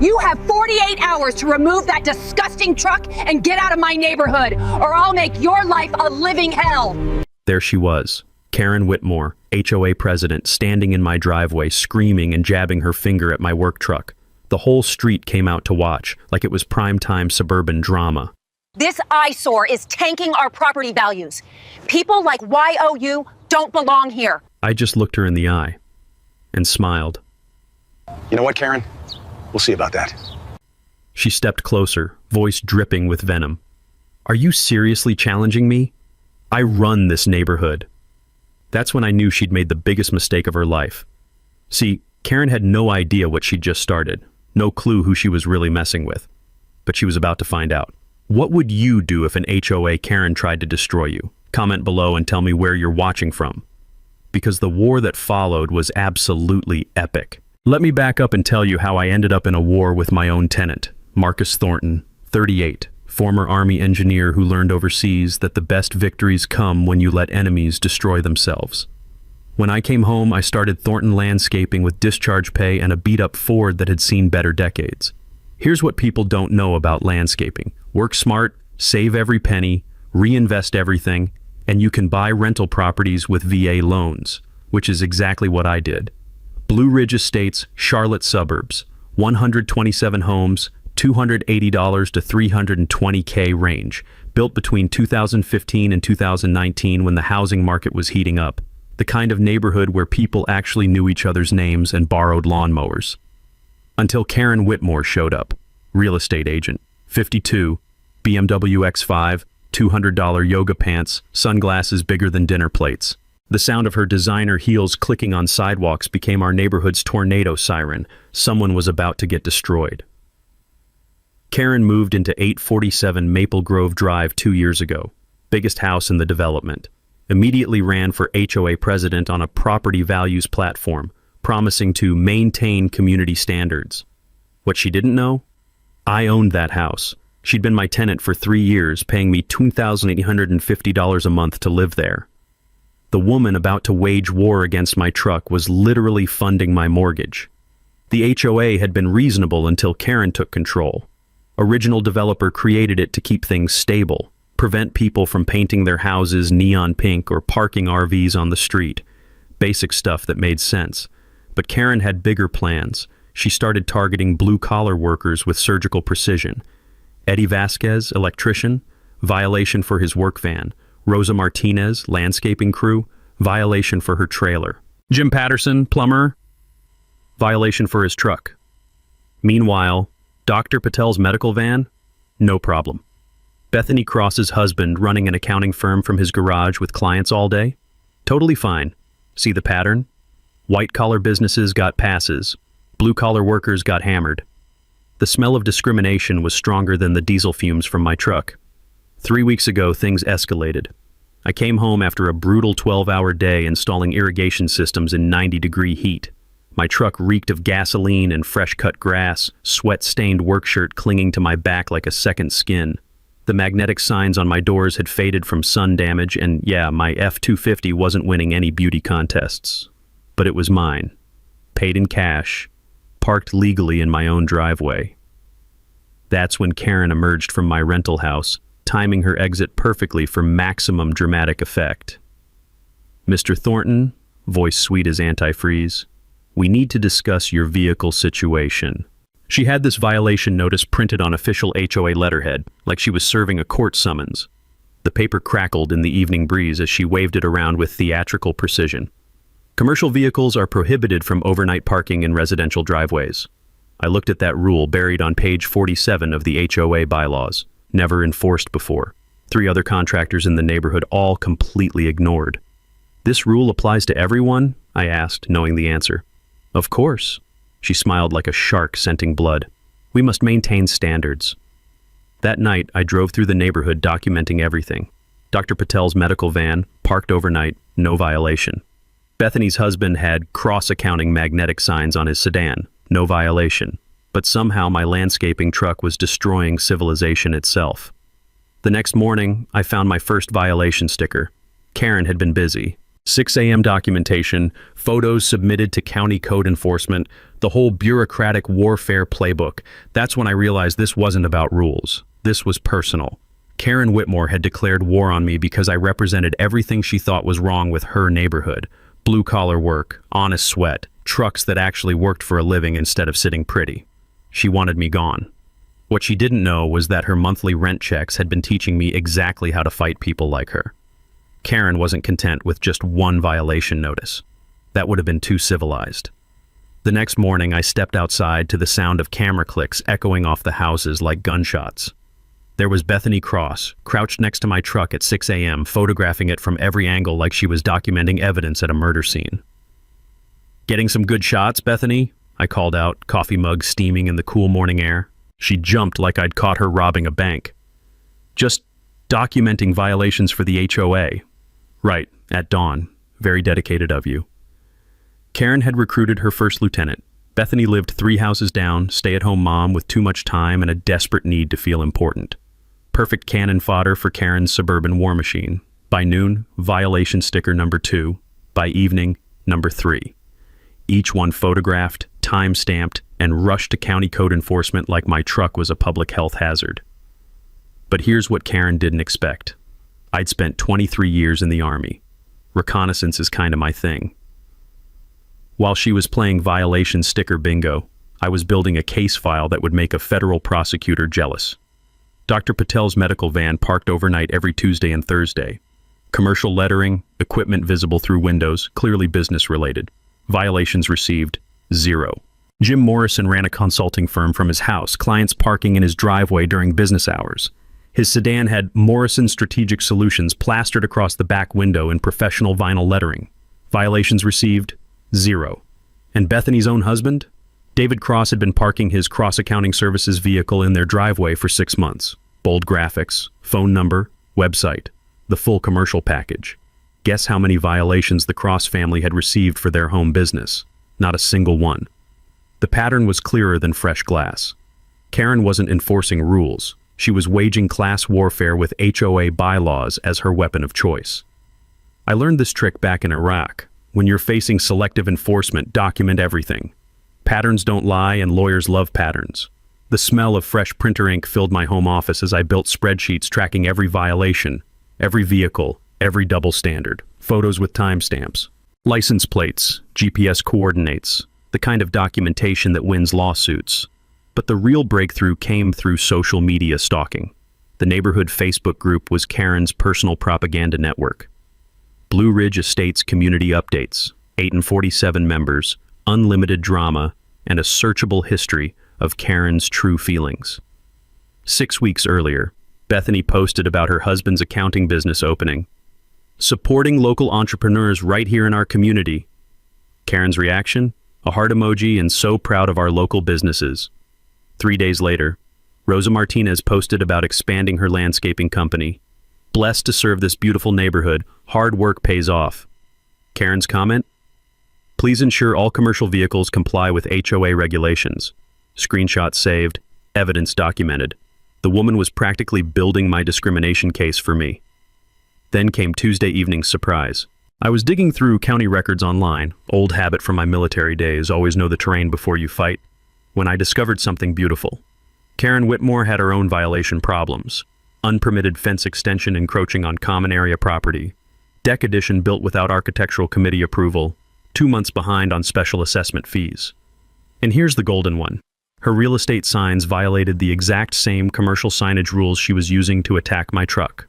You have 48 hours to remove that disgusting truck and get out of my neighborhood, or I'll make your life a living hell. There she was, Karen Whitmore, HOA president, standing in my driveway, screaming and jabbing her finger at my work truck. The whole street came out to watch, like it was primetime suburban drama. This eyesore is tanking our property values. People like YOU don't belong here. I just looked her in the eye and smiled. You know what, Karen? We'll see about that. She stepped closer, voice dripping with venom. Are you seriously challenging me? I run this neighborhood. That's when I knew she'd made the biggest mistake of her life. See, Karen had no idea what she'd just started, no clue who she was really messing with. But she was about to find out. What would you do if an HOA Karen tried to destroy you? Comment below and tell me where you're watching from. Because the war that followed was absolutely epic. Let me back up and tell you how I ended up in a war with my own tenant, Marcus Thornton, 38, former Army engineer who learned overseas that the best victories come when you let enemies destroy themselves. When I came home, I started Thornton Landscaping with discharge pay and a beat-up Ford that had seen better decades. Here's what people don't know about landscaping. Work smart, save every penny, reinvest everything, and you can buy rental properties with VA loans, which is exactly what I did. Blue Ridge Estates, Charlotte suburbs, 127 homes, $280 to $320K range, built between 2015 and 2019 when the housing market was heating up. The kind of neighborhood where people actually knew each other's names and borrowed lawnmowers. Until Karen Whitmore showed up, real estate agent, 52, BMW X5, $200 yoga pants, sunglasses bigger than dinner plates. The sound of her designer heels clicking on sidewalks became our neighborhood's tornado siren. Someone was about to get destroyed. Karen moved into 847 Maple Grove Drive 2 years ago, biggest house in the development. Immediately ran for HOA president on a property values platform, promising to maintain community standards. What she didn't know? I owned that house. She'd been my tenant for 3 years, paying me $2,850 a month to live there. The woman about to wage war against my truck was literally funding my mortgage. The HOA had been reasonable until Karen took control. Original developer created it to keep things stable, prevent people from painting their houses neon pink or parking RVs on the street. Basic stuff that made sense. But Karen had bigger plans. She started targeting blue-collar workers with surgical precision. Eddie Vasquez, electrician, violation for his work van. Rosa Martinez, landscaping crew, violation for her trailer. Jim Patterson, plumber, violation for his truck. Meanwhile, Dr. Patel's medical van, no problem. Bethany Cross's husband running an accounting firm from his garage with clients all day, totally fine. See the pattern? White-collar businesses got passes. Blue-collar workers got hammered. The smell of discrimination was stronger than the diesel fumes from my truck. 3 weeks ago, things escalated. I came home after a brutal 12-hour day installing irrigation systems in 90-degree heat. My truck reeked of gasoline and fresh-cut grass, sweat-stained work shirt clinging to my back like a second skin. The magnetic signs on my doors had faded from sun damage, and yeah, my F-250 wasn't winning any beauty contests. But it was mine. Paid in cash. Parked legally in my own driveway. That's when Karen emerged from my rental house, timing her exit perfectly for maximum dramatic effect. Mr. Thornton, voice sweet as antifreeze, we need to discuss your vehicle situation. She had this violation notice printed on official HOA letterhead, like she was serving a court summons. The paper crackled in the evening breeze as she waved it around with theatrical precision. Commercial vehicles are prohibited from overnight parking in residential driveways. I looked at that rule buried on page 47 of the HOA bylaws, never enforced before. 3 other contractors in the neighborhood all completely ignored. This rule applies to everyone? I asked, knowing the answer. Of course. She smiled like a shark scenting blood. We must maintain standards. That night, I drove through the neighborhood documenting everything. Dr. Patel's medical van, parked overnight, no violation. Bethany's husband had cross-accounting magnetic signs on his sedan, no violation. But somehow my landscaping truck was destroying civilization itself. The next morning, I found my first violation sticker. Karen had been busy. 6 a.m. documentation, photos submitted to county code enforcement, the whole bureaucratic warfare playbook. That's when I realized this wasn't about rules. This was personal. Karen Whitmore had declared war on me because I represented everything she thought was wrong with her neighborhood. Blue-collar work, honest sweat, trucks that actually worked for a living instead of sitting pretty. She wanted me gone. What she didn't know was that her monthly rent checks had been teaching me exactly how to fight people like her. Karen wasn't content with just one violation notice. That would have been too civilized. The next morning, I stepped outside to the sound of camera clicks echoing off the houses like gunshots. There was Bethany Cross, crouched next to my truck at 6 a.m., photographing it from every angle like she was documenting evidence at a murder scene. "Getting some good shots, Bethany?" I called out, coffee mug steaming in the cool morning air. She jumped like I'd caught her robbing a bank. "Just documenting violations for the HOA. "Right, at dawn. Very dedicated of you." Karen had recruited her first lieutenant. Bethany lived 3 houses down, stay-at-home mom with too much time and a desperate need to feel important. Perfect cannon fodder for Karen's suburban war machine. By noon, violation sticker number 2. By evening, number 3. Each one photographed, time-stamped, and rushed to county code enforcement like my truck was a public health hazard. But here's what Karen didn't expect. I'd spent 23 years in the Army. Reconnaissance is kind of my thing. While she was playing violation sticker bingo, I was building a case file that would make a federal prosecutor jealous. Dr. Patel's medical van parked overnight every Tuesday and Thursday. Commercial lettering, equipment visible through windows, clearly business-related. Violations received, 0. Jim Morrison ran a consulting firm from his house, clients parking in his driveway during business hours. His sedan had Morrison Strategic Solutions plastered across the back window in professional vinyl lettering. Violations received, 0. And Bethany's own husband? David Cross had been parking his Cross Accounting Services vehicle in their driveway for 6 months. Bold graphics, phone number, website, the full commercial package. Guess how many violations the Cross family had received for their home business? Not a single one. The pattern was clearer than fresh glass. Karen wasn't enforcing rules. She was waging class warfare with HOA bylaws as her weapon of choice. I learned this trick back in Iraq. When you're facing selective enforcement, document everything. Patterns don't lie, and lawyers love patterns. The smell of fresh printer ink filled my home office as I built spreadsheets tracking every violation, every vehicle, every double standard, photos with timestamps, license plates, GPS coordinates, the kind of documentation that wins lawsuits. But the real breakthrough came through social media stalking. The neighborhood Facebook group was Karen's personal propaganda network. Blue Ridge Estates community updates, 847 members, unlimited drama, and a searchable history of Karen's true feelings. 6 weeks earlier, Bethany posted about her husband's accounting business opening. "Supporting local entrepreneurs right here in our community." Karen's reaction? A heart emoji and "so proud of our local businesses." 3 days later, Rosa Martinez posted about expanding her landscaping company. "Blessed to serve this beautiful neighborhood. Hard work pays off." Karen's comment? "Please ensure all commercial vehicles comply with HOA regulations." Screenshot saved, evidence documented. The woman was practically building my discrimination case for me. Then came Tuesday evening's surprise. I was digging through county records online, old habit from my military days, always know the terrain before you fight, when I discovered something beautiful. Karen Whitmore had her own violation problems. Unpermitted fence extension encroaching on common area property. Deck addition built without architectural committee approval. 2 months behind on special assessment fees. And here's the golden one. Her real estate signs violated the exact same commercial signage rules she was using to attack my truck.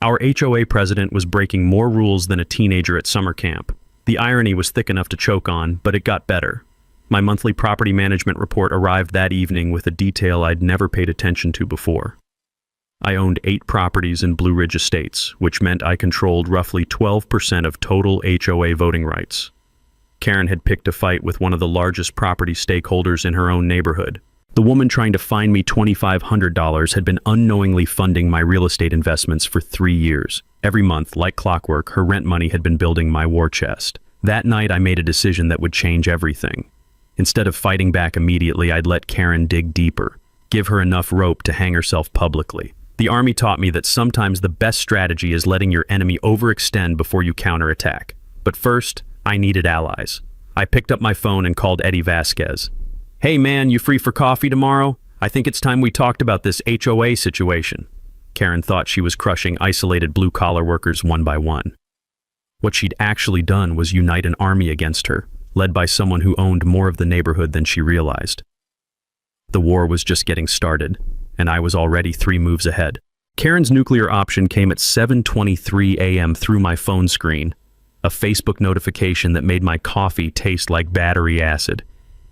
Our HOA president was breaking more rules than a teenager at summer camp. The irony was thick enough to choke on, but it got better. My monthly property management report arrived that evening with a detail I'd never paid attention to before. I owned 8 properties in Blue Ridge Estates, which meant I controlled roughly 12% of total HOA voting rights. Karen had picked a fight with one of the largest property stakeholders in her own neighborhood. The woman trying to fine me $2,500 had been unknowingly funding my real estate investments for 3 years. Every month, like clockwork, her rent money had been building my war chest. That night, I made a decision that would change everything. Instead of fighting back immediately, I'd let Karen dig deeper, give her enough rope to hang herself publicly. The Army taught me that sometimes the best strategy is letting your enemy overextend before you counterattack. But first, I needed allies. I picked up my phone and called Eddie Vasquez. "Hey man, you free for coffee tomorrow? I think it's time we talked about this HOA situation." Karen thought she was crushing isolated blue-collar workers one by one. What she'd actually done was unite an army against her, led by someone who owned more of the neighborhood than she realized. The war was just getting started, and I was already 3 moves ahead. Karen's nuclear option came at 7:23 a.m. through my phone screen, a Facebook notification that made my coffee taste like battery acid.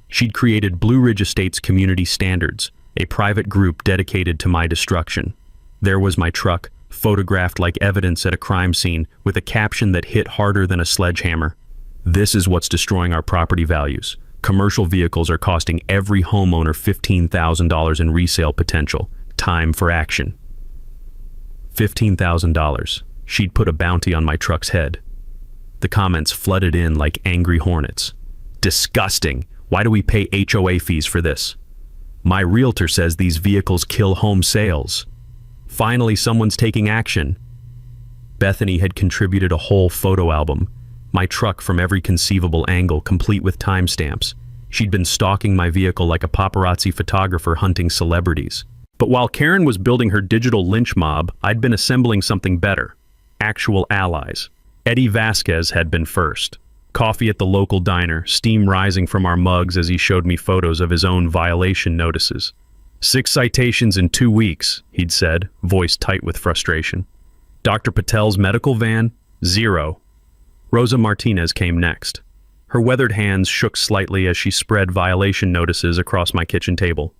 She'd created Blue Ridge Estates Community Standards, a private group dedicated to my destruction. There was my truck, photographed like evidence at a crime scene, with a caption that hit harder than a sledgehammer. "This is what's destroying our property values. Commercial vehicles are costing every homeowner $15,000 in resale potential. Time for action." $15,000. She'd put a bounty on my truck's head. The comments flooded in like angry hornets. "Disgusting. Why do we pay HOA fees for this? My realtor says these vehicles kill home sales. Finally, someone's taking action." Bethany had contributed a whole photo album, my truck from every conceivable angle, complete with timestamps. She'd been stalking my vehicle like a paparazzi photographer hunting celebrities. But while Karen was building her digital lynch mob, I'd been assembling something better. Actual allies. Eddie Vasquez had been first. Coffee at the local diner, steam rising from our mugs as he showed me photos of his own violation notices. 6 citations in 2 weeks, he'd said, voice tight with frustration. Dr. Patel's medical van, 0. Rosa Martinez came next. Her weathered hands shook slightly as she spread violation notices across my kitchen table.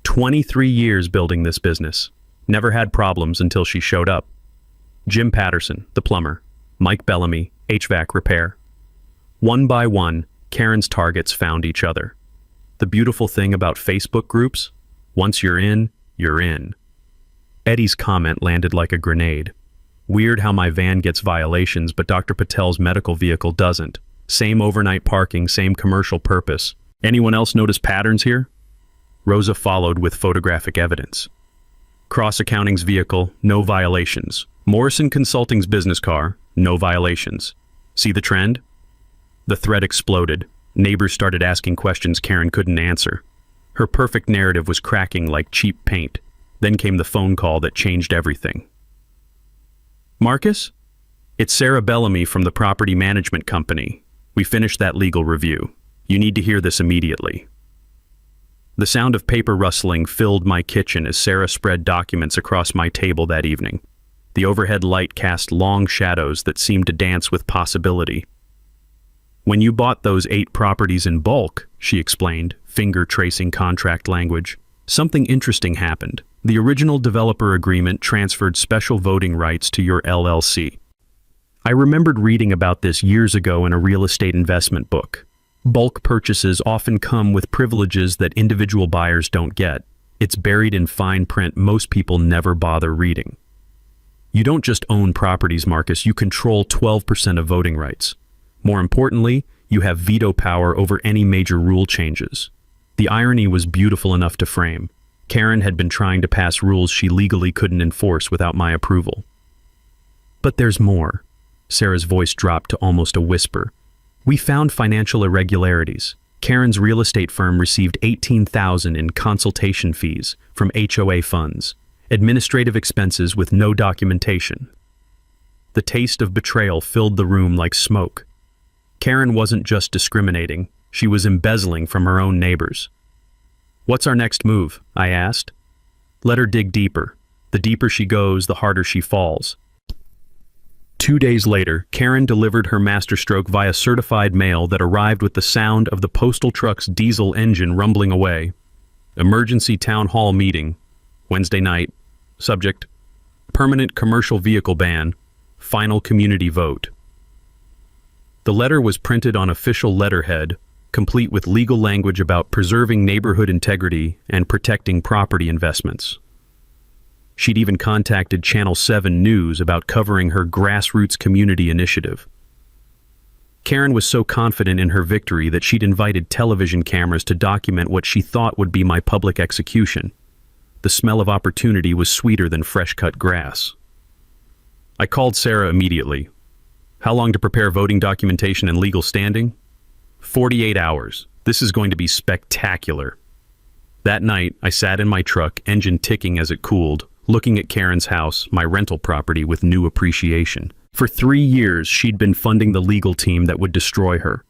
23 years building this business. Never had problems until she showed up. Jim Patterson, the plumber. Mike Bellamy, HVAC repair. One by one, Karen's targets found each other. The beautiful thing about Facebook groups? Once you're in, you're in. Eddie's comment landed like a grenade. Weird how my van gets violations, but Dr. Patel's medical vehicle doesn't. Same overnight parking, same commercial purpose. Anyone else notice patterns here? Rosa followed with photographic evidence. Cross Accounting's vehicle, no violations. Morrison Consulting's business car, no violations. See the trend? The thread exploded. Neighbors started asking questions Karen couldn't answer. Her perfect narrative was cracking like cheap paint. Then came the phone call that changed everything. "Marcus? It's Sarah Bellamy from the property management company. We finished that legal review. You need to hear this immediately." The sound of paper rustling filled my kitchen as Sarah spread documents across my table that evening. The overhead light cast long shadows that seemed to dance with possibility. "When you bought those 8 properties in bulk," she explained, finger-tracing contract language, "something interesting happened. The original developer agreement transferred special voting rights to your LLC. I remembered reading about this years ago in a real estate investment book. Bulk purchases often come with privileges that individual buyers don't get. It's buried in fine print most people never bother reading. You don't just own properties, Marcus, you control 12% of voting rights. More importantly, you have veto power over any major rule changes." The irony was beautiful enough to frame. Karen had been trying to pass rules she legally couldn't enforce without my approval. "But there's more." Sarah's voice dropped to almost a whisper. "We found financial irregularities. Karen's real estate firm received $18,000 in consultation fees from HOA funds, administrative expenses with no documentation." The taste of betrayal filled the room like smoke. Karen wasn't just discriminating, she was embezzling from her own neighbors. "What's our next move?" I asked. "Let her dig deeper. The deeper she goes, the harder she falls." 2 days later, Karen delivered her masterstroke via certified mail that arrived with the sound of the postal truck's diesel engine rumbling away. Emergency town hall meeting. Wednesday night. Subject: permanent commercial vehicle ban. Final community vote. The letter was printed on official letterhead, complete with legal language about preserving neighborhood integrity and protecting property investments. She'd even contacted Channel 7 News about covering her grassroots community initiative. Karen was so confident in her victory that she'd invited television cameras to document what she thought would be my public execution. The smell of opportunity was sweeter than fresh-cut grass. I called Sarah immediately. How long to prepare voting documentation and legal standing? 48 hours. This is going to be spectacular. That night, I sat in my truck, engine ticking as it cooled, looking at Karen's house, my rental property, with new appreciation. For 3 years, she'd been funding the legal team that would destroy her.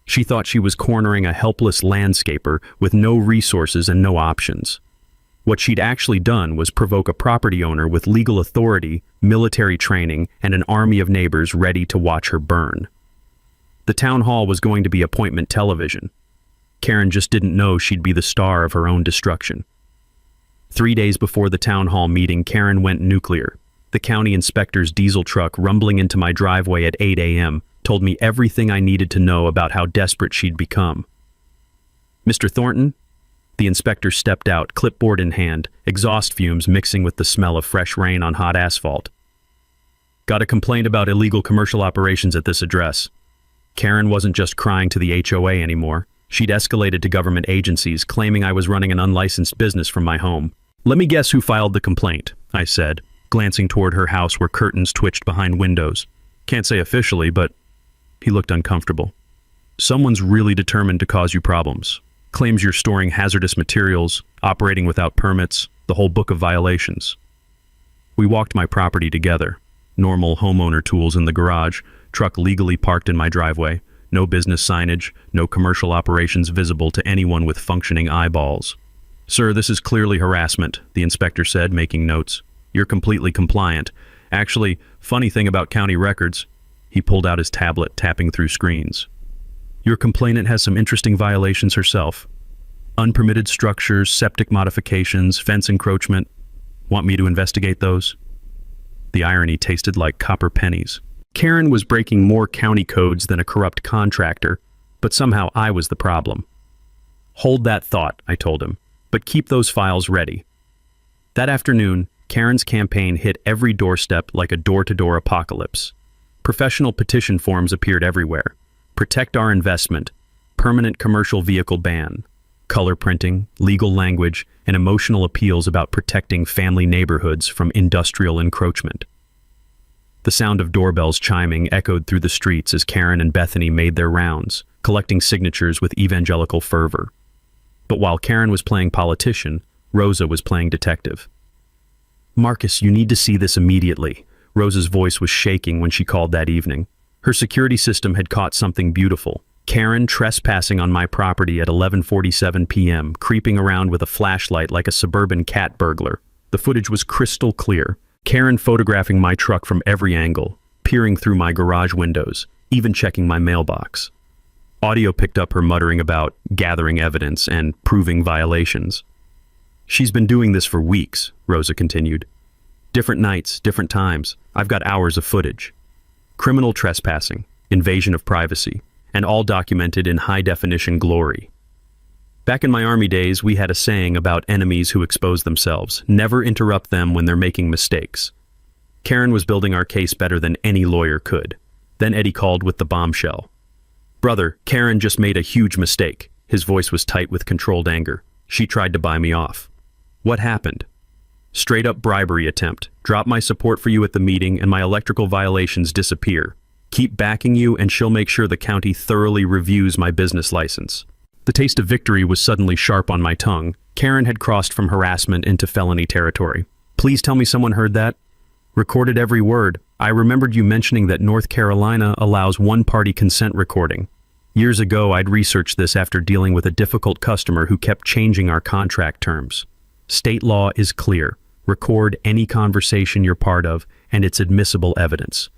She thought she was cornering a helpless landscaper with no resources and no options. What she'd actually done was provoke a property owner with legal authority, military training, and an army of neighbors ready to watch her burn. The town hall was going to be appointment television. Karen just didn't know she'd be the star of her own destruction. 3 days before the town hall meeting, Karen went nuclear. The county inspector's diesel truck rumbling into my driveway at 8 a.m. told me everything I needed to know about how desperate she'd become. "Mr. Thornton?" The inspector stepped out, clipboard in hand, exhaust fumes mixing with the smell of fresh rain on hot asphalt. "Got a complaint about illegal commercial operations at this address." Karen wasn't just crying to the HOA anymore. She'd escalated to government agencies, claiming I was running an unlicensed business from my home. "Let me guess who filed the complaint," I said, glancing toward her house where curtains twitched behind windows. "Can't say officially, but..." He looked uncomfortable. "Someone's really determined to cause you problems. Claims you're storing hazardous materials, operating without permits, the whole book of violations." We walked my property together. Normal homeowner tools in the garage, truck legally parked in my driveway, no business signage, no commercial operations visible to anyone with functioning eyeballs. "Sir, this is clearly harassment," the inspector said, making notes. "You're completely compliant. Actually, funny thing about county records," he pulled out his tablet, tapping through screens. "Your complainant has some interesting violations herself. Unpermitted structures, septic modifications, fence encroachment. Want me to investigate those?" The irony tasted like copper pennies. Karen was breaking more county codes than a corrupt contractor, but somehow I was the problem. "Hold that thought," I told him, "but keep those files ready." That afternoon, Karen's campaign hit every doorstep like a door-to-door apocalypse. Professional petition forms appeared everywhere. Protect our investment, permanent commercial vehicle ban, color printing, legal language, and emotional appeals about protecting family neighborhoods from industrial encroachment. The sound of doorbells chiming echoed through the streets as Karen and Bethany made their rounds, collecting signatures with evangelical fervor. But while Karen was playing politician, Rosa was playing detective. "Marcus, you need to see this immediately." Rosa's voice was shaking when she called that evening. Her security system had caught something beautiful. Karen trespassing on my property at 11:47 p.m., creeping around with a flashlight like a suburban cat burglar. The footage was crystal clear. Karen photographing my truck from every angle, peering through my garage windows, even checking my mailbox. Audio picked up her muttering about gathering evidence and proving violations. "She's been doing this for weeks," Rosa continued. "Different nights, different times. I've got hours of footage. Criminal trespassing, invasion of privacy, and all documented in high-definition glory. Back in my Army days, we had a saying about enemies who expose themselves: never interrupt them when they're making mistakes. Karen was building our case better than any lawyer could. Then Eddie called with the bombshell. "Brother, Karen just made a huge mistake." His voice was tight with controlled anger. "She tried to buy me off." "What happened?" "Straight-up bribery attempt. Drop my support for you at the meeting and my electrical violations disappear. Keep backing you and she'll make sure the county thoroughly reviews my business license." The taste of victory was suddenly sharp on my tongue. Karen had crossed from harassment into felony territory. "Please tell me someone heard that." "Recorded every word. I remembered you mentioning that North Carolina allows one-party consent recording. Years ago, I'd researched this after dealing with a difficult customer who kept changing our contract terms. State law is clear. Record any conversation you're part of, and it's admissible evidence.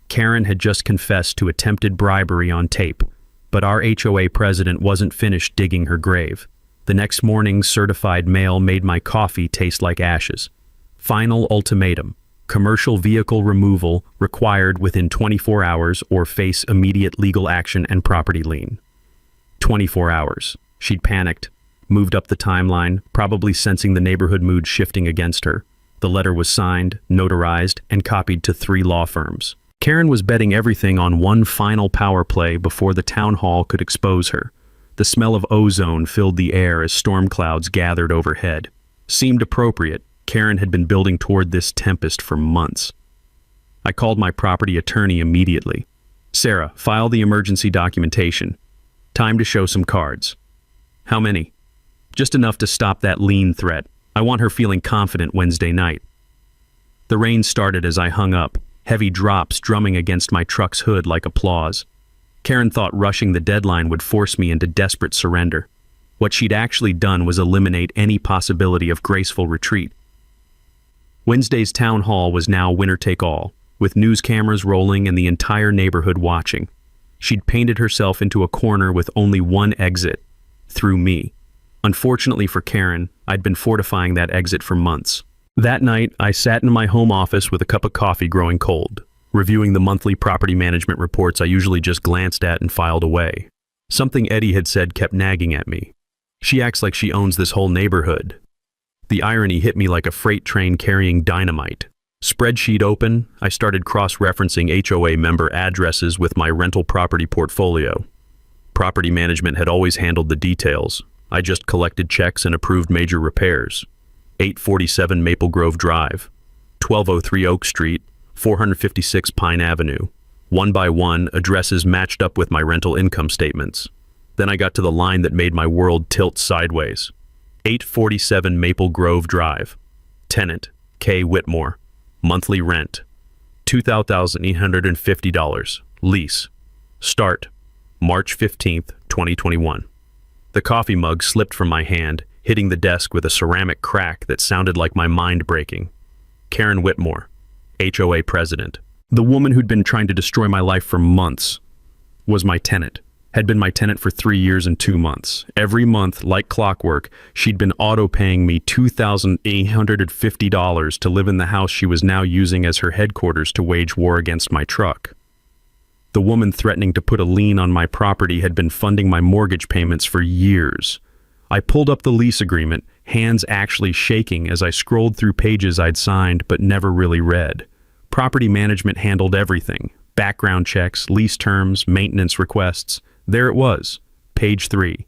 Karen had just confessed to attempted bribery on tape, but our HOA president wasn't finished digging her grave. The next morning, certified mail made my coffee taste like ashes. Final ultimatum: commercial vehicle removal required within 24 hours or face immediate legal action and property lien. 24 hours. She'd panicked, moved up the timeline, probably sensing the neighborhood mood shifting against her. The letter was signed, notarized, and copied to 3 law firms. Karen was betting everything on one final power play before the town hall could expose her. The smell of ozone filled the air as storm clouds gathered overhead. Seemed appropriate. Karen had been building toward this tempest for months. I called my property attorney immediately. Sarah, file the emergency documentation. Time to show some cards. How many? Just enough to stop that lien threat. I want her feeling confident Wednesday night. The rain started as I hung up, heavy drops drumming against my truck's hood like applause. Karen thought rushing the deadline would force me into desperate surrender. What she'd actually done was eliminate any possibility of graceful retreat. Wednesday's town hall was now winner-take-all, with news cameras rolling and the entire neighborhood watching. She'd painted herself into a corner with only one exit, through me. Unfortunately for Karen, I'd been fortifying that exit for months. That night, I sat in my home office with a cup of coffee growing cold, reviewing the monthly property management reports I usually just glanced at and filed away. Something Eddie had said kept nagging at me. She acts like she owns this whole neighborhood. The irony hit me like a freight train carrying dynamite. Spreadsheet open, I started cross-referencing HOA member addresses with my rental property portfolio. Property management had always handled the details. I just collected checks and approved major repairs. 847 Maple Grove Drive, 1203 Oak Street, 456 Pine Avenue. One by one, addresses matched up with my rental income statements. Then I got to the line that made my world tilt sideways. 847 Maple Grove Drive. Tenant, K. Whitmore. Monthly rent, $2,850. Lease. Start, March 15th, 2021. The coffee mug slipped from my hand, hitting the desk with a ceramic crack that sounded like my mind breaking. Karen Whitmore, HOA president. The woman who'd been trying to destroy my life for months was my tenant. Had been my tenant for 3 years and 2 months. Every month, like clockwork, she'd been auto-paying me $2,850 to live in the house she was now using as her headquarters to wage war against my truck. The woman threatening to put a lien on my property had been funding my mortgage payments for years. I pulled up the lease agreement, hands actually shaking as I scrolled through pages I'd signed but never really read. Property management handled everything. Background checks, lease terms, maintenance requests. There it was, page 3.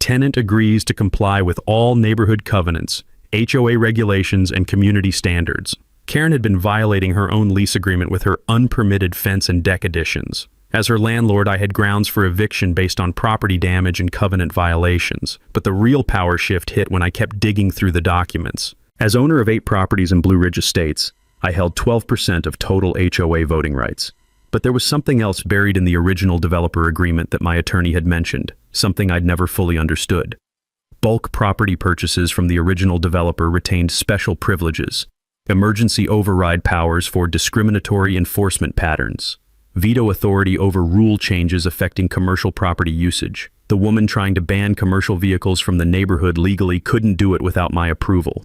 Tenant agrees to comply with all neighborhood covenants, HOA regulations, and community standards. Karen had been violating her own lease agreement with her unpermitted fence and deck additions. As her landlord, I had grounds for eviction based on property damage and covenant violations. But the real power shift hit when I kept digging through the documents. As owner of 8 properties in Blue Ridge Estates, I held 12% of total HOA voting rights. But there was something else buried in the original developer agreement that my attorney had mentioned, something I'd never fully understood. Bulk property purchases from the original developer retained special privileges, emergency override powers for discriminatory enforcement patterns, veto authority over rule changes affecting commercial property usage. The woman trying to ban commercial vehicles from the neighborhood legally couldn't do it without my approval.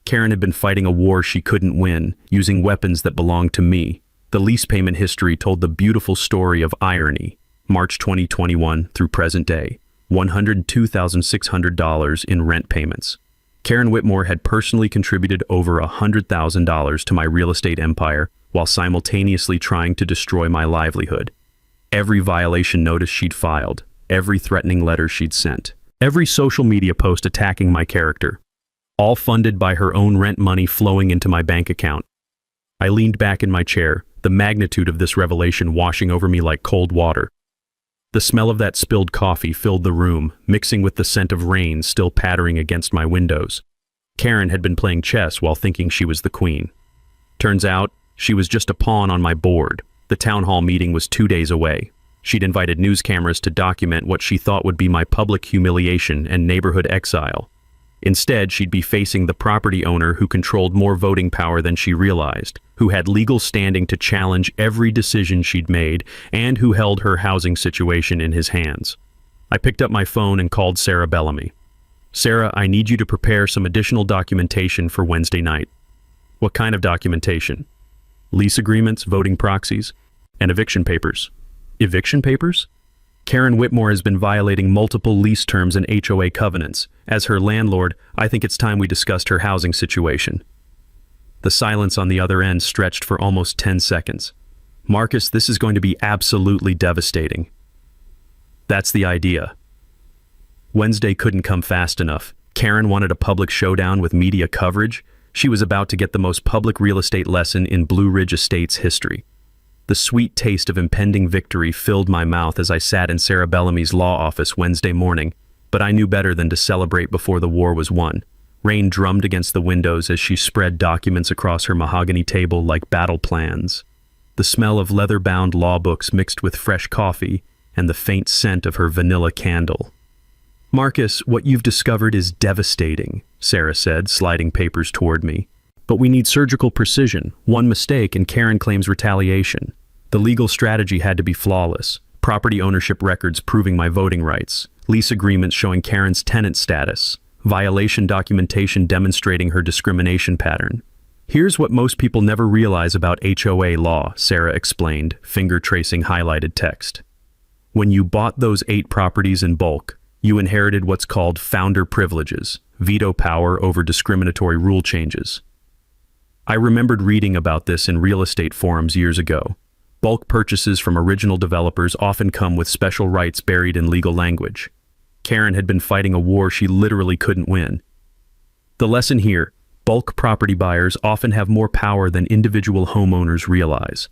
Karen had been fighting a war she couldn't win, using weapons that belonged to me. The lease payment history told the beautiful story of irony. March 2021 through present day, $102,600 in rent payments. Karen Whitmore had personally contributed over $100,000 to my real estate empire while simultaneously trying to destroy my livelihood. Every violation notice she'd filed, every threatening letter she'd sent, every social media post attacking my character, all funded by her own rent money flowing into my bank account. I leaned back in my chair, the magnitude of this revelation washing over me like cold water. The smell of that spilled coffee filled the room, mixing with the scent of rain still pattering against my windows. Karen had been playing chess while thinking she was the queen. Turns out, she was just a pawn on my board. The town hall meeting was 2 days away. She'd invited news cameras to document what she thought would be my public humiliation and neighborhood exile. Instead, she'd be facing the property owner who controlled more voting power than she realized, who had legal standing to challenge every decision she'd made, and who held her housing situation in his hands. I picked up my phone and called Sarah Bellamy. Sarah, I need you to prepare some additional documentation for Wednesday night. What kind of documentation? Lease agreements, voting proxies, and eviction papers. Eviction papers? Karen Whitmore has been violating multiple lease terms and HOA covenants. As her landlord, I think it's time we discussed her housing situation. The silence on the other end stretched for almost 10 seconds. Marcus, this is going to be absolutely devastating. That's the idea. Wednesday couldn't come fast enough. Karen wanted a public showdown with media coverage. She was about to get the most public real estate lesson in Blue Ridge Estates history. The sweet taste of impending victory filled my mouth as I sat in Sarah Bellamy's law office Wednesday morning, but I knew better than to celebrate before the war was won. Rain drummed against the windows as she spread documents across her mahogany table like battle plans. The smell of leather-bound law books mixed with fresh coffee and the faint scent of her vanilla candle. "Marcus, what you've discovered is devastating," Sarah said, sliding papers toward me. "But we need surgical precision. One mistake and Karen claims retaliation. The legal strategy had to be flawless. Property ownership records proving my voting rights. Lease agreements showing Karen's tenant status. Violation documentation demonstrating her discrimination pattern. Here's what most people never realize about HOA law," Sarah explained, finger tracing highlighted text. "When you bought those 8 properties in bulk, you inherited what's called founder privileges, veto power over discriminatory rule changes. I remembered reading about this in real estate forums years ago. Bulk purchases from original developers often come with special rights buried in legal language. Karen had been fighting a war she literally couldn't win. The lesson here, bulk property buyers often have more power than individual homeowners realize."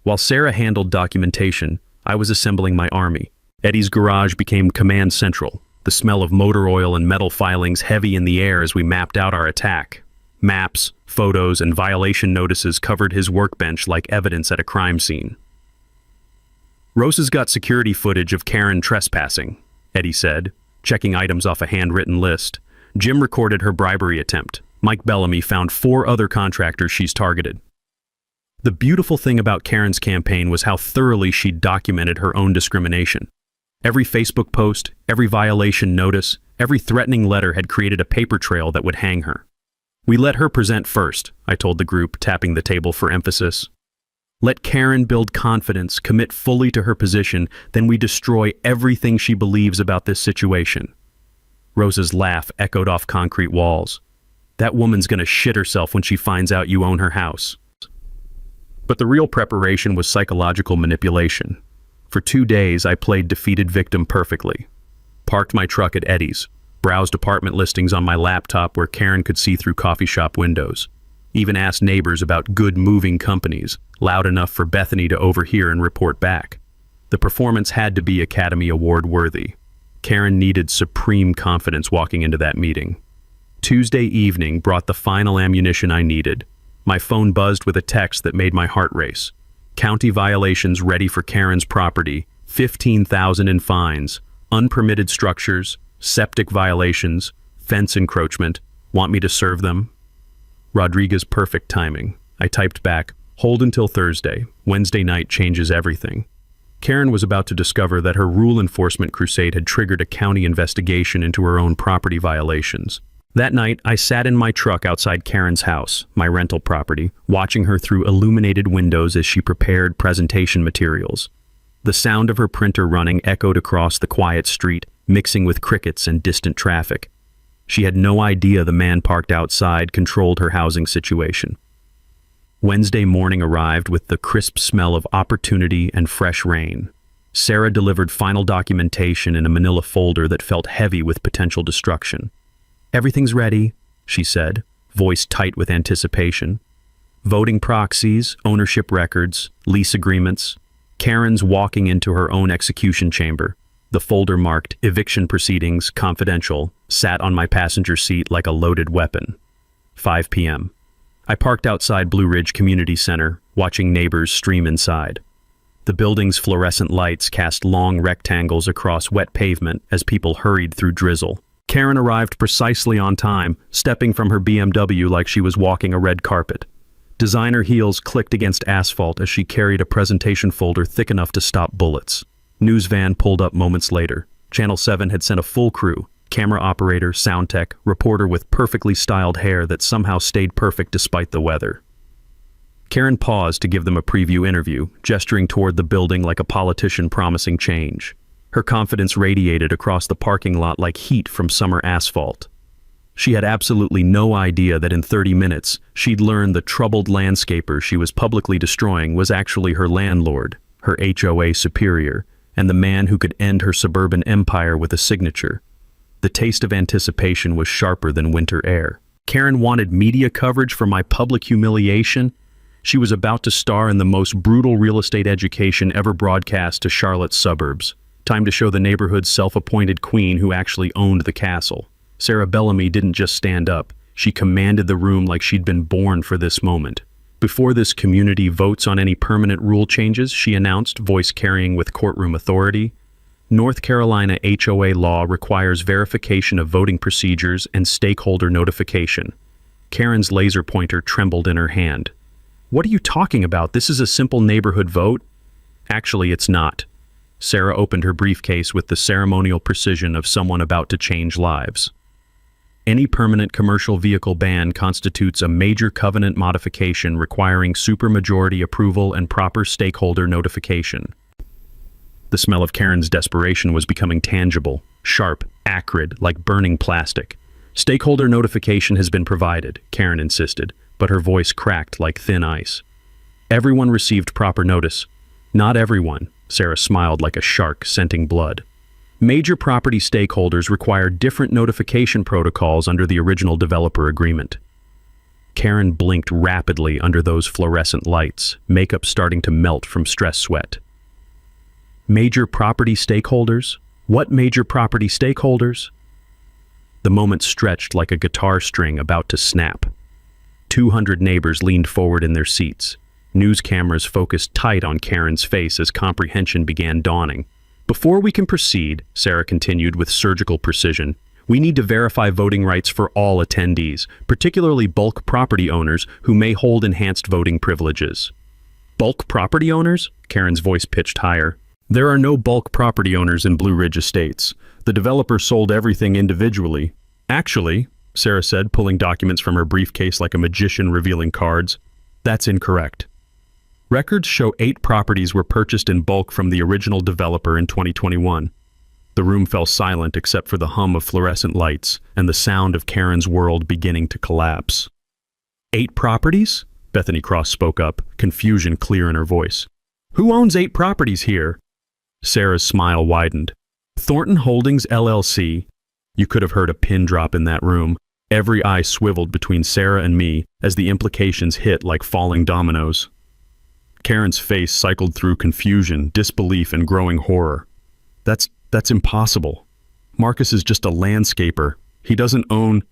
While Sarah handled documentation, I was assembling my army. Eddie's garage became command central, the smell of motor oil and metal filings heavy in the air as we mapped out our attack. Maps, photos, and violation notices covered his workbench like evidence at a crime scene. "Rosa's got security footage of Karen trespassing," Eddie said, checking items off a handwritten list. "Jim recorded her bribery attempt. Mike Bellamy found 4 other contractors she's targeted." The beautiful thing about Karen's campaign was how thoroughly she'd documented her own discrimination. Every Facebook post, every violation notice, every threatening letter had created a paper trail that would hang her. "We let her present first," I told the group, tapping the table for emphasis. "Let Karen build confidence, commit fully to her position, then we destroy everything she believes about this situation." Rosa's laugh echoed off concrete walls. "That woman's gonna shit herself when she finds out you own her house." But the real preparation was psychological manipulation. For 2 days, I played defeated victim perfectly. Parked my truck at Eddie's, browsed apartment listings on my laptop where Karen could see through coffee shop windows. Even asked neighbors about good moving companies, loud enough for Bethany to overhear and report back. The performance had to be Academy Award worthy. Karen needed supreme confidence walking into that meeting. Tuesday evening brought the final ammunition I needed. My phone buzzed with a text that made my heart race. County violations ready for Karen's property, 15,000 in fines, unpermitted structures, septic violations, fence encroachment. Want me to serve them? Rodriguez perfect timing. I typed back, hold until Thursday. Wednesday night changes everything. Karen was about to discover that her rule enforcement crusade had triggered a county investigation into her own property violations. That night, I sat in my truck outside Karen's house, my rental property, watching her through illuminated windows as she prepared presentation materials. The sound of her printer running echoed across the quiet street, mixing with crickets and distant traffic. She had no idea the man parked outside controlled her housing situation. Wednesday morning arrived with the crisp smell of opportunity and fresh rain. Sarah delivered final documentation in a manila folder that felt heavy with potential destruction. "Everything's ready," she said, voice tight with anticipation. Voting proxies, ownership records, lease agreements. Karen's walking into her own execution chamber. The folder marked "Eviction Proceedings, Confidential," sat on my passenger seat like a loaded weapon. 5 p.m. I parked outside Blue Ridge Community Center, watching neighbors stream inside. The building's fluorescent lights cast long rectangles across wet pavement as people hurried through drizzle. Karen arrived precisely on time, stepping from her BMW like she was walking a red carpet. Designer heels clicked against asphalt as she carried a presentation folder thick enough to stop bullets. News van pulled up moments later. Channel 7 had sent a full crew, camera operator, sound tech, reporter with perfectly styled hair that somehow stayed perfect despite the weather. Karen paused to give them a preview interview, gesturing toward the building like a politician promising change. Her confidence radiated across the parking lot like heat from summer asphalt. She had absolutely no idea that in 30 minutes, she'd learned the troubled landscaper she was publicly destroying was actually her landlord, her HOA superior, and the man who could end her suburban empire with a signature. The taste of anticipation was sharper than winter air. Karen wanted media coverage for my public humiliation, She was about to star in the most brutal real estate education ever broadcast to Charlotte's suburbs. Time to show the neighborhood's self-appointed queen who actually owned the castle. Sarah Bellamy didn't just stand up. She commanded the room like she'd been born for this moment. Before this community votes on any permanent rule changes, she announced, voice carrying with courtroom authority, North Carolina HOA law requires verification of voting procedures and stakeholder notification. Karen's laser pointer trembled in her hand. What are you talking about? This is a simple neighborhood vote. Actually, it's not. Sarah opened her briefcase with the ceremonial precision of someone about to change lives. Any permanent commercial vehicle ban constitutes a major covenant modification requiring supermajority approval and proper stakeholder notification. The smell of Karen's desperation was becoming tangible, sharp, acrid, like burning plastic. Stakeholder notification has been provided, Karen insisted, but her voice cracked like thin ice. Everyone received proper notice. Not everyone, Sarah smiled like a shark scenting blood. Major property stakeholders require different notification protocols under the original developer agreement. Karen blinked rapidly under those fluorescent lights, makeup starting to melt from stress sweat. Major property stakeholders? What major property stakeholders? The moment stretched like a guitar string about to snap. 200 neighbors leaned forward in their seats. News cameras focused tight on Karen's face as comprehension began dawning. Before we can proceed, Sarah continued with surgical precision, we need to verify voting rights for all attendees, particularly bulk property owners who may hold enhanced voting privileges. Bulk property owners? Karen's voice pitched higher. There are no bulk property owners in Blue Ridge Estates. The developer sold everything individually. Actually, Sarah said, pulling documents from her briefcase like a magician revealing cards, that's incorrect. Records show 8 properties were purchased in bulk from the original developer in 2021. The room fell silent except for the hum of fluorescent lights and the sound of Karen's world beginning to collapse. 8 properties? Bethany Cross spoke up, confusion clear in her voice. Who owns 8 properties here? Sarah's smile widened. Thornton Holdings, LLC. You could have heard a pin drop in that room. Every eye swiveled between Sarah and me as the implications hit like falling dominoes. Karen's face cycled through confusion, disbelief, and growing horror. That's impossible. Marcus is just a landscaper. He doesn't own...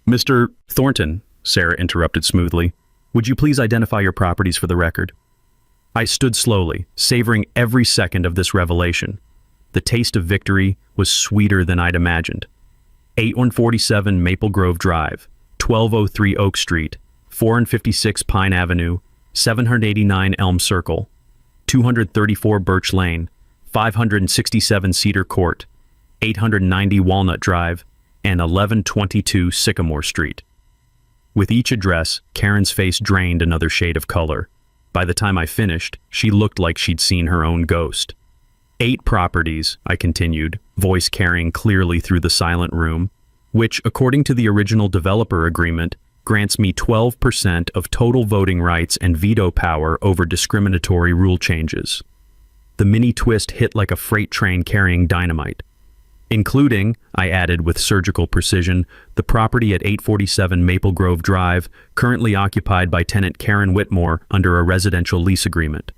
Mr. Thornton, Sarah interrupted smoothly. Would you please identify your properties for the record? I stood slowly, savoring every second of this revelation. The taste of victory was sweeter than I'd imagined. 8147 Maple Grove Drive, 1203 Oak Street, 456 Pine Avenue, 789 Elm Circle, 234 Birch Lane, 567 Cedar Court, 890 Walnut Drive, and 1122 Sycamore Street. With each address, Karen's face drained another shade of color. By the time I finished, she looked like she'd seen her own ghost. 8 properties, I continued, voice carrying clearly through the silent room, which, according to the original developer agreement, grants me 12% of total voting rights and veto power over discriminatory rule changes. The mini twist hit like a freight train carrying dynamite. Including, I added with surgical precision, the property at 847 Maple Grove Drive, currently occupied by tenant Karen Whitmore under a residential lease agreement.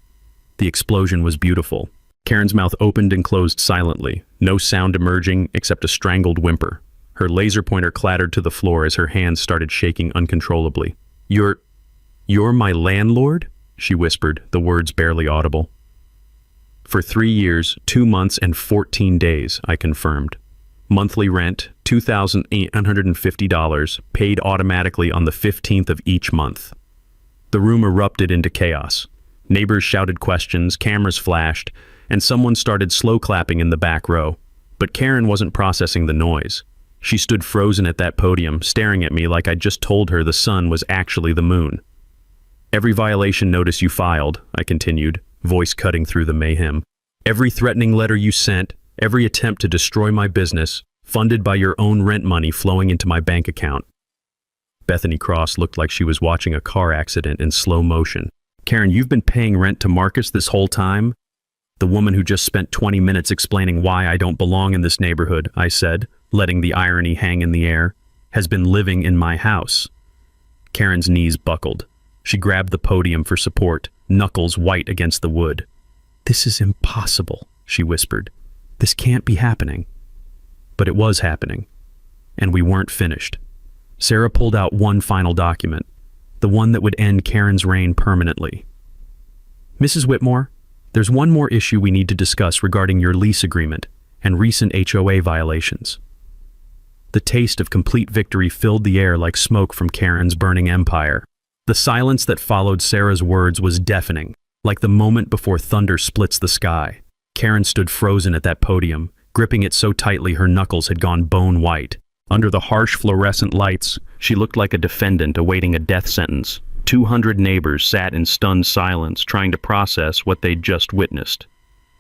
The explosion was beautiful. Karen's mouth opened and closed silently, no sound emerging except a strangled whimper. Her laser pointer clattered to the floor as her hands started shaking uncontrollably. You're my landlord? She whispered, the words barely audible. For 3 years, 2 months, and 14 days, I confirmed. Monthly rent, $2,850, paid automatically on the 15th of each month. The room erupted into chaos. Neighbors shouted questions, cameras flashed, and someone started slow clapping in the back row. But Karen wasn't processing the noise. She stood frozen at that podium, staring at me like I'd just told her the sun was actually the moon. Every violation notice you filed, I continued, voice cutting through the mayhem. Every threatening letter you sent, every attempt to destroy my business, funded by your own rent money flowing into my bank account. Bethany Cross looked like she was watching a car accident in slow motion. Karen, you've been paying rent to Marcus this whole time? The woman who just spent 20 minutes explaining why I don't belong in this neighborhood, I said, letting the irony hang in the air, has been living in my house. Karen's knees buckled. She grabbed the podium for support, knuckles white against the wood. "This is impossible," she whispered. "This can't be happening." But it was happening, and we weren't finished. Sarah pulled out one final document, the one that would end Karen's reign permanently. "Mrs. Whitmore, there's one more issue we need to discuss regarding your lease agreement and recent HOA violations." The taste of complete victory filled the air like smoke from Karen's burning empire. The silence that followed Sarah's words was deafening, like the moment before thunder splits the sky. Karen stood frozen at that podium, gripping it so tightly her knuckles had gone bone white. Under the harsh fluorescent lights, she looked like a defendant awaiting a death sentence. 200 neighbors sat in stunned silence, trying to process what they'd just witnessed.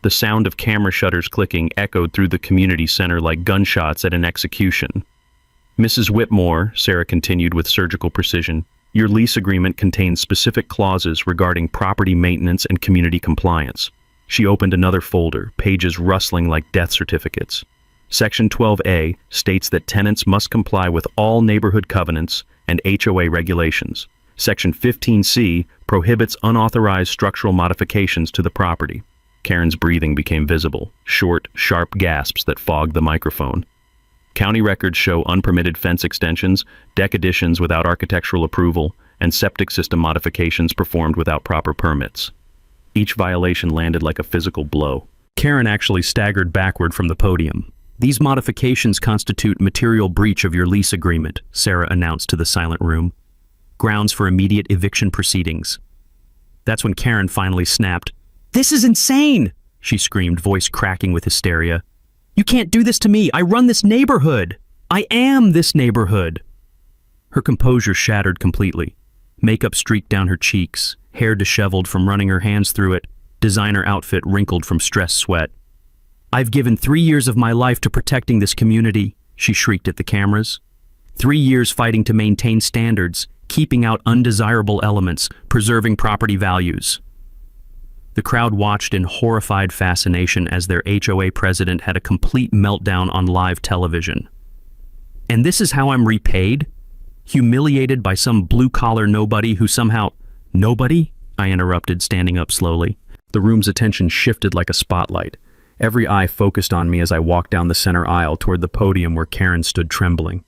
The sound of camera shutters clicking echoed through the community center like gunshots at an execution. "Mrs. Whitmore," Sarah continued with surgical precision, "your lease agreement contains specific clauses regarding property maintenance and community compliance." She opened another folder, pages rustling like death certificates. Section 12A states that tenants must comply with all neighborhood covenants and HOA regulations. Section 15C prohibits unauthorized structural modifications to the property. Karen's breathing became visible, short, sharp gasps that fogged the microphone. County records show unpermitted fence extensions, deck additions without architectural approval, and septic system modifications performed without proper permits. Each violation landed like a physical blow. Karen actually staggered backward from the podium. "These modifications constitute material breach of your lease agreement," Sarah announced to the silent room. "Grounds for immediate eviction proceedings." That's when Karen finally snapped. "This is insane!" she screamed, voice cracking with hysteria. "You can't do this to me! I run this neighborhood! I am this neighborhood!" Her composure shattered completely. Makeup streaked down her cheeks, hair disheveled from running her hands through it, designer outfit wrinkled from stress sweat. "I've given 3 years of my life to protecting this community," she shrieked at the cameras. 3 years fighting to maintain standards, keeping out undesirable elements, preserving property values. The crowd watched in horrified fascination as their HOA president had a complete meltdown on live television. "And this is how I'm repaid? Humiliated by some blue-collar nobody who somehow—" "Nobody?" I interrupted, standing up slowly. The room's attention shifted like a spotlight. Every eye focused on me as I walked down the center aisle toward the podium where Karen stood trembling.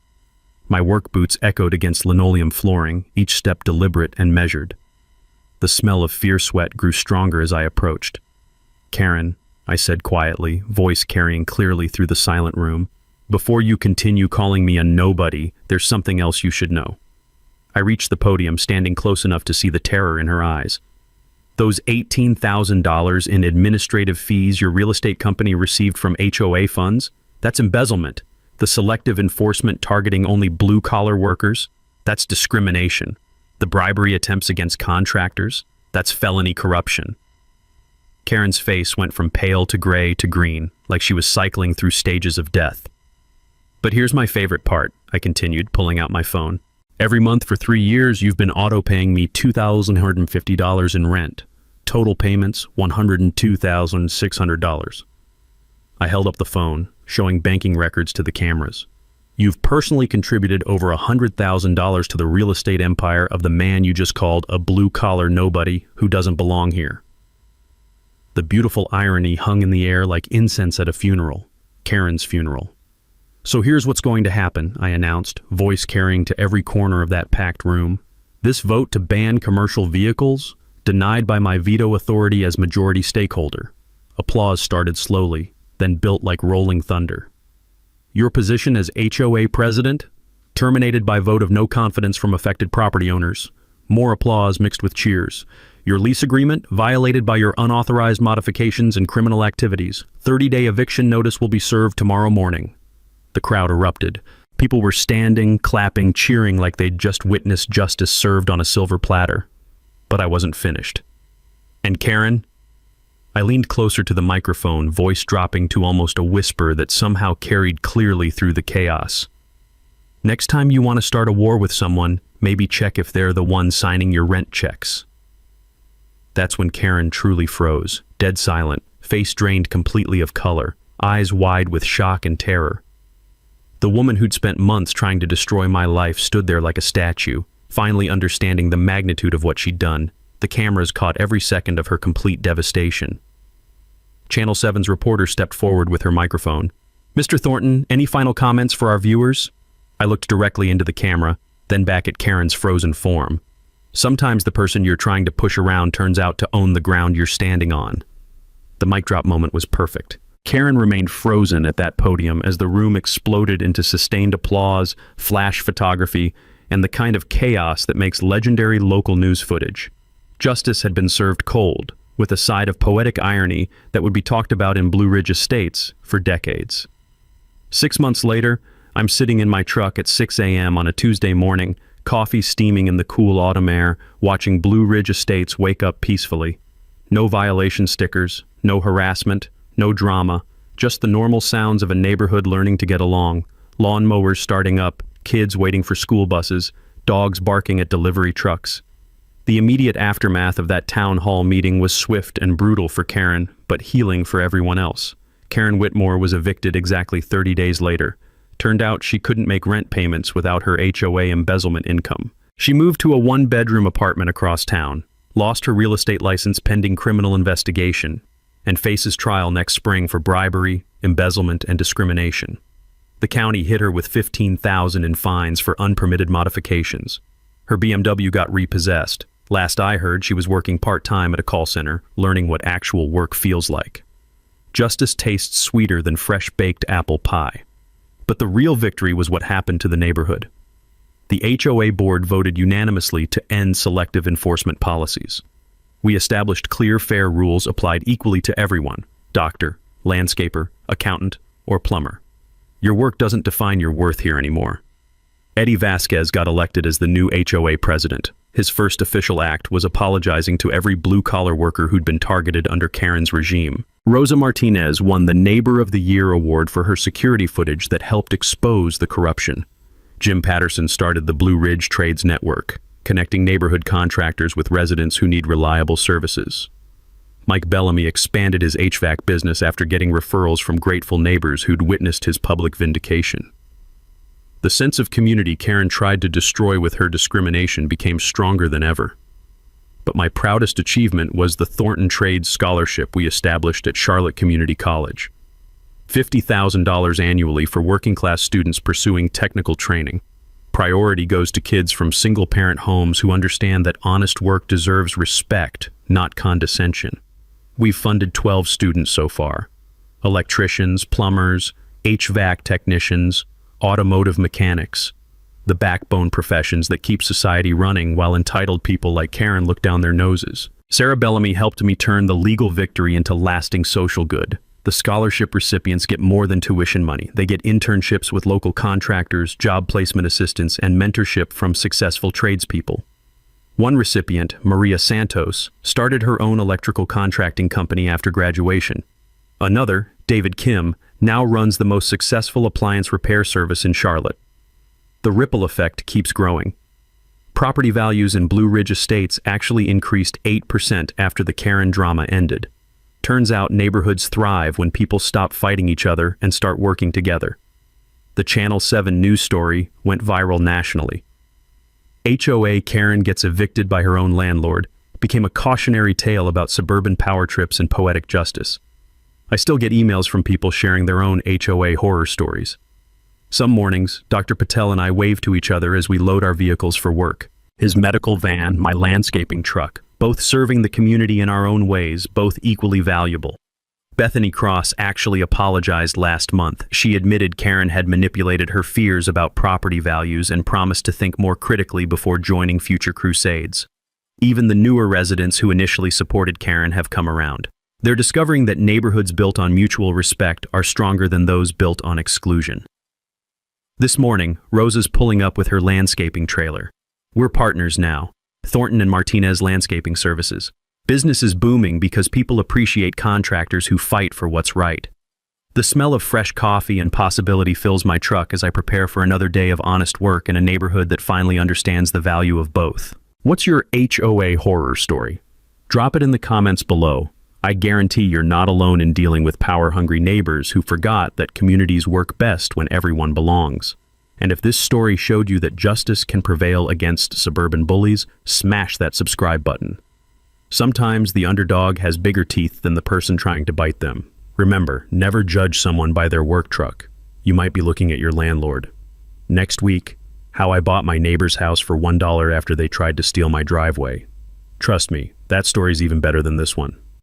My work boots echoed against linoleum flooring, each step deliberate and measured. The smell of fear sweat grew stronger as I approached. "Karen," I said quietly, voice carrying clearly through the silent room, "before you continue calling me a nobody, there's something else you should know." I reached the podium, standing close enough to see the terror in her eyes. "Those $18,000 in administrative fees your real estate company received from HOA funds, that's embezzlement. The selective enforcement targeting only blue-collar workers, that's discrimination. The bribery attempts against contractors, that's felony corruption." Karen's face went from pale to gray to green, like she was cycling through stages of death. "But here's my favorite part," I continued, pulling out my phone. "Every month for 3 years, you've been auto-paying me $2,150 in rent. Total payments, $102,600. I held up the phone, showing banking records to the cameras. "You've personally contributed over $100,000 to the real estate empire of the man you just called a blue-collar nobody who doesn't belong here." The beautiful irony hung in the air like incense at a funeral, Karen's funeral. "So here's what's going to happen," I announced, voice carrying to every corner of that packed room. "This vote to ban commercial vehicles, denied by my veto authority as majority stakeholder." Applause started slowly, then built like rolling thunder. "Your position as HOA president, terminated by vote of no confidence from affected property owners." More applause mixed with cheers. "Your lease agreement, violated by your unauthorized modifications and criminal activities. 30-day eviction notice will be served tomorrow morning." The crowd erupted. People were standing, clapping, cheering like they'd just witnessed justice served on a silver platter. But I wasn't finished. "And Karen?" I leaned closer to the microphone, voice dropping to almost a whisper that somehow carried clearly through the chaos. "Next time you want to start a war with someone, maybe check if they're the one signing your rent checks." That's when Karen truly froze, dead silent, face drained completely of color, eyes wide with shock and terror. The woman who'd spent months trying to destroy my life stood there like a statue, Finally understanding the magnitude of what she'd done, the cameras caught every second of her complete devastation. Channel 7's reporter stepped forward with her microphone. "Mr. Thornton, any final comments for our viewers?" I looked directly into the camera, then back at Karen's frozen form. Sometimes the person you're trying to push around turns out to own the ground you're standing on. The mic drop moment was perfect. Karen remained frozen at that podium as the room exploded into sustained applause, flash photography, and the kind of chaos that makes legendary local news footage. Justice had been served cold, with a side of poetic irony that would be talked about in Blue Ridge Estates for decades. 6 months later, I'm sitting in my truck at 6 a.m. on a Tuesday morning, coffee steaming in the cool autumn air, watching Blue Ridge Estates wake up peacefully. No violation stickers, no harassment, no drama, just the normal sounds of a neighborhood learning to get along, lawnmowers starting up, kids waiting for school buses, dogs barking at delivery trucks. The immediate aftermath of that town hall meeting was swift and brutal for Karen, but healing for everyone else. Karen Whitmore was evicted exactly 30 days later. Turned out she couldn't make rent payments without her HOA embezzlement income. She moved to a one-bedroom apartment across town, lost her real estate license pending criminal investigation, and faces trial next spring for bribery, embezzlement, and discrimination. The county hit her with $15,000 in fines for unpermitted modifications. Her BMW got repossessed. Last I heard, she was working part-time at a call center, learning what actual work feels like. Justice tastes sweeter than fresh-baked apple pie. But the real victory was what happened to the neighborhood. The HOA board voted unanimously to end selective enforcement policies. We established clear, fair rules applied equally to everyone: doctor, landscaper, accountant, or plumber. Your work doesn't define your worth here anymore. Eddie Vasquez got elected as the new HOA president. His first official act was apologizing to every blue-collar worker who'd been targeted under Karen's regime. Rosa Martinez won the Neighbor of the Year award for her security footage that helped expose the corruption. Jim Patterson started the Blue Ridge Trades Network, connecting neighborhood contractors with residents who need reliable services. Mike Bellamy expanded his HVAC business after getting referrals from grateful neighbors who'd witnessed his public vindication. The sense of community Karen tried to destroy with her discrimination became stronger than ever. But my proudest achievement was the Thornton Trades Scholarship we established at Charlotte Community College. $50,000 annually for working-class students pursuing technical training. Priority goes to kids from single-parent homes who understand that honest work deserves respect, not condescension. We've funded 12 students so far. Electricians, plumbers, HVAC technicians, automotive mechanics. The backbone professions that keep society running while entitled people like Karen look down their noses. Sarah Bellamy helped me turn the legal victory into lasting social good. The scholarship recipients get more than tuition money. They get internships with local contractors, job placement assistance, and mentorship from successful tradespeople. One recipient, Maria Santos, started her own electrical contracting company after graduation. Another, David Kim, now runs the most successful appliance repair service in Charlotte. The ripple effect keeps growing. Property values in Blue Ridge Estates actually increased 8% after the Karen drama ended. Turns out neighborhoods thrive when people stop fighting each other and start working together. The Channel 7 news story went viral nationally. HOA Karen gets evicted by her own landlord became a cautionary tale about suburban power trips and poetic justice. I still get emails from people sharing their own HOA horror stories. Some mornings, Dr. Patel and I wave to each other as we load our vehicles for work. His medical van, my landscaping truck, both serving the community in our own ways, both equally valuable. Bethany Cross actually apologized last month. She admitted Karen had manipulated her fears about property values and promised to think more critically before joining future crusades. Even the newer residents who initially supported Karen have come around. They're discovering that neighborhoods built on mutual respect are stronger than those built on exclusion. This morning, Rosa's pulling up with her landscaping trailer. We're partners now. Thornton and Martinez Landscaping Services. Business is booming because people appreciate contractors who fight for what's right. The smell of fresh coffee and possibility fills my truck as I prepare for another day of honest work in a neighborhood that finally understands the value of both. What's your HOA horror story? Drop it in the comments below. I guarantee you're not alone in dealing with power-hungry neighbors who forgot that communities work best when everyone belongs. And if this story showed you that justice can prevail against suburban bullies, smash that subscribe button. Sometimes the underdog has bigger teeth than the person trying to bite them. Remember, never judge someone by their work truck. You might be looking at your landlord. Next week, how I bought my neighbor's house for $1 after they tried to steal my driveway. Trust me, that story's even better than this one.